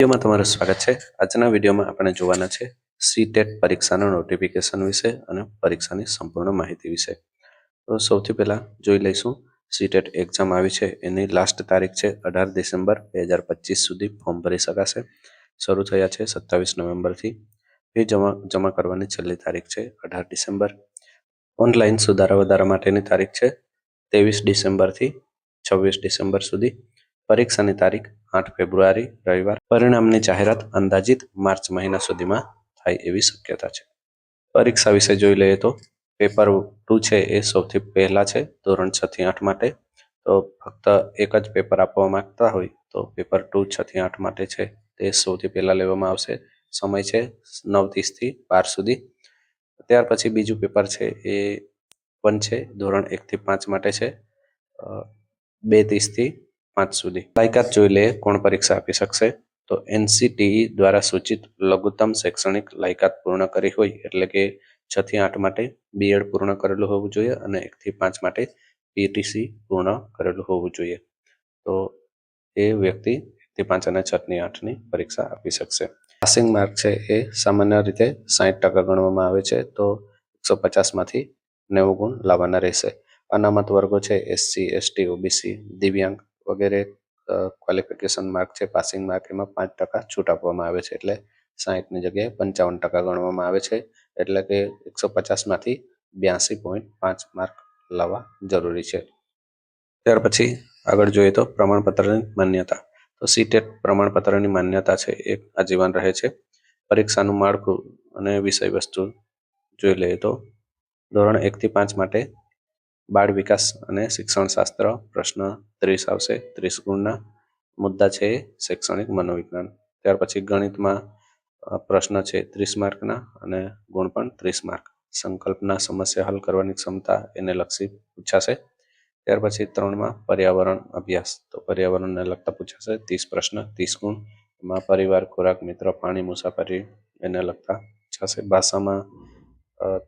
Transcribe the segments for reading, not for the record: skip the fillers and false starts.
વિડીયોમાં તમારું સ્વાગત છે। આજના વિડીયોમાં આપણે જોવાના છે સીટેટ પરીક્ષાના નોટિફિકેશન વિશે અને પરીક્ષાની સંપૂર્ણ માહિતી વિશે। તો સૌથી પહેલા જોઈ લઈશું સીટેટ એક્ઝામ આવી છે એની લાસ્ટ તારીખ છે 18 ડિસેમ્બર 2025 સુધી ફોર્મ ભરી શકાશે। શરૂ થયા છે 27 નવેમ્બરથી। ફી જમા કરવાની છેલ્લી તારીખ છે 18 ડિસેમ્બર। ઓનલાઈન સુધારા વધારા માટેની તારીખ છે 23 ડિસેમ્બરથી 26 ડિસેમ્બર સુધી। પરીક્ષાની તારીખ 8 ફેબ્રુઆરી રવિવાર। પરિણામની જાહેરાત અંદાજિત માર્ચ મહિના સુધીમાં થાય એવી શક્યતા છે। પરીક્ષા વિશે જોઈ લઈએ તો પેપર 2 છે એ સૌથી પહેલા છે ધોરણ 6 થી 8 માટે। તો ફક્ત એક જ પેપર આપવા માંગતા હોય તો પેપર 2 6 થી 8 માટે છે તે સૌથી પહેલા લેવામાં આવશે। સમય છે 9:30 થી 12 સુધી। ત્યાર પછી બીજું પેપર છે એ 1 છે ધોરણ 1 થી 5 માટે છે 2:30 થી 5 સુધી। લાયકાત જોઈ લઈએ કોણ પરીક્ષા આપી શકશે તો NCTE દ્વારા સૂચિત લઘુત્તમ શૈક્ષણિક લાયકાત પૂર્ણ કરી હોય એટલે કે 6 થી 8 માટે BEd પૂર્ણ કરેલું હોવું જોઈએ અને 1 થી 5 માટે PTC પૂર્ણ કરેલું હોવું જોઈએ। તો એ વ્યક્તિ 1 થી 5 અને 6 થી 8 ની પરીક્ષા આપી શકશે। પાસિંગ માર્ક છે એ સામાન્ય રીતે 60% ગણવામાં આવે છે તો 150 માંથી 90 ગુણ લાવવાના રહેશે। અનામત વર્ગો છે SC ST OBC દિવ્યાંગ વગેરે ક્વોલિફિકેશન માર્ક છે પાસિંગ માર્ક એમાં 5% છૂટ આપવામાં આવે છે એટલે 60 ની જગ્યાએ 55% ગણવામાં આવે છે એટલે કે 150 માંથી 82.5 માર્ક લાવવા જરૂરી છે। ત્યાર પછી આગળ જોઈએ તો પ્રમાણપત્રની માન્યતા તો સીટેટ પ્રમાણપત્રની માન્યતા છે એ આજીવન રહે છે। પરીક્ષાનું માળખું અને વિષય વસ્તુ જોઈ લઈએ તો ધોરણ 1 થી 5 માટે બાળ વિકાસ અને શિક્ષણ શાસ્ત્ર પ્રશ્ન 30 આવશે 30 ગુણના। મુદ્દા છે શૈક્ષણિક મનોવિજ્ઞાન। ત્યાર પછી ગણિતમાં પ્રશ્ન છે 30 માર્કના અને ગુણ પણ 30 માર્ક। સંકલ્પના સમસ્યા હલ કરવાની ક્ષમતા એને લક્ષી પૂછાશે। ત્યાર પછી 3માં પર્યાવરણ અભ્યાસ તો પર્યાવરણને લગતા પૂછાશે 30 પ્રશ્ન 30 ગુણ। એમાં પરિવાર ખોરાક મિત્ર પાણી મુસાફરી એને લગતા પૂછાશે। ભાષામાં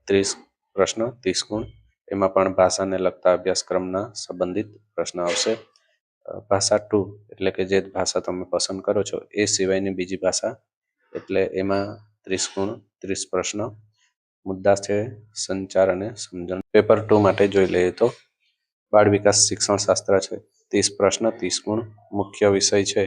30 પ્રશ્ન 30 ગુણ એમાં પણ ભાષાને લગતા અભ્યાસક્રમના સંબંધિત પ્રશ્ન આવશે। ભાષા 2 એટલે કે જે ભાષા તમે પસંદ કરો છો એ સિવાયની બીજી ભાષા એટલે એમાં 30 ગુણ 30 પ્રશ્ન। મુદ્દા છે સંચાર અને સમજણ। પેપર 2 માટે જોઈ લઈએ તો બાળ વિકાસ શિક્ષણ શાસ્ત્ર છે 30 પ્રશ્ન 30 ગુણ। મુખ્ય વિષય છે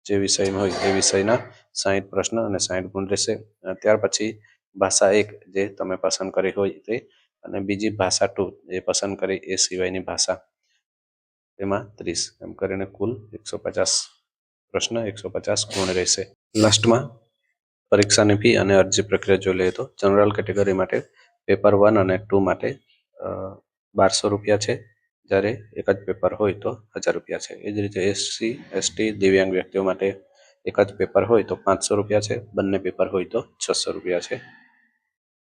જે વિષયમાં હોય એ વિષયના 60 પ્રશ્ન અને 60 ગુણ રહેશે। ત્યાર પછી ભાષા 1 જે તમે પસંદ કરી હોય તે અને બીજી ભાષા 2 જે પસંદ કરી એ સિવાયની ભાષા એમાં 30 એમ કરીને કુલ 150 પ્રશ્ન 150 ગુણ રહેશે। લાસ્ટમાં પરીક્ષાની ફી અને અરજી પ્રક્રિયા જોઈ લઈએ તો જનરલ કેટેગરી માટે પેપર 1 અને 2 માટે 1200 રૂપિયા છે જ્યારે એક જ પેપર હોય તો 1000 રૂપિયા છે। એ જ રીતે SC ST દિવ્યાંગ વ્યક્તિઓ માટે એક જ પેપર હોય તો 500 રૂપિયા છે બંને પેપર હોય તો 600 રૂપિયા છે।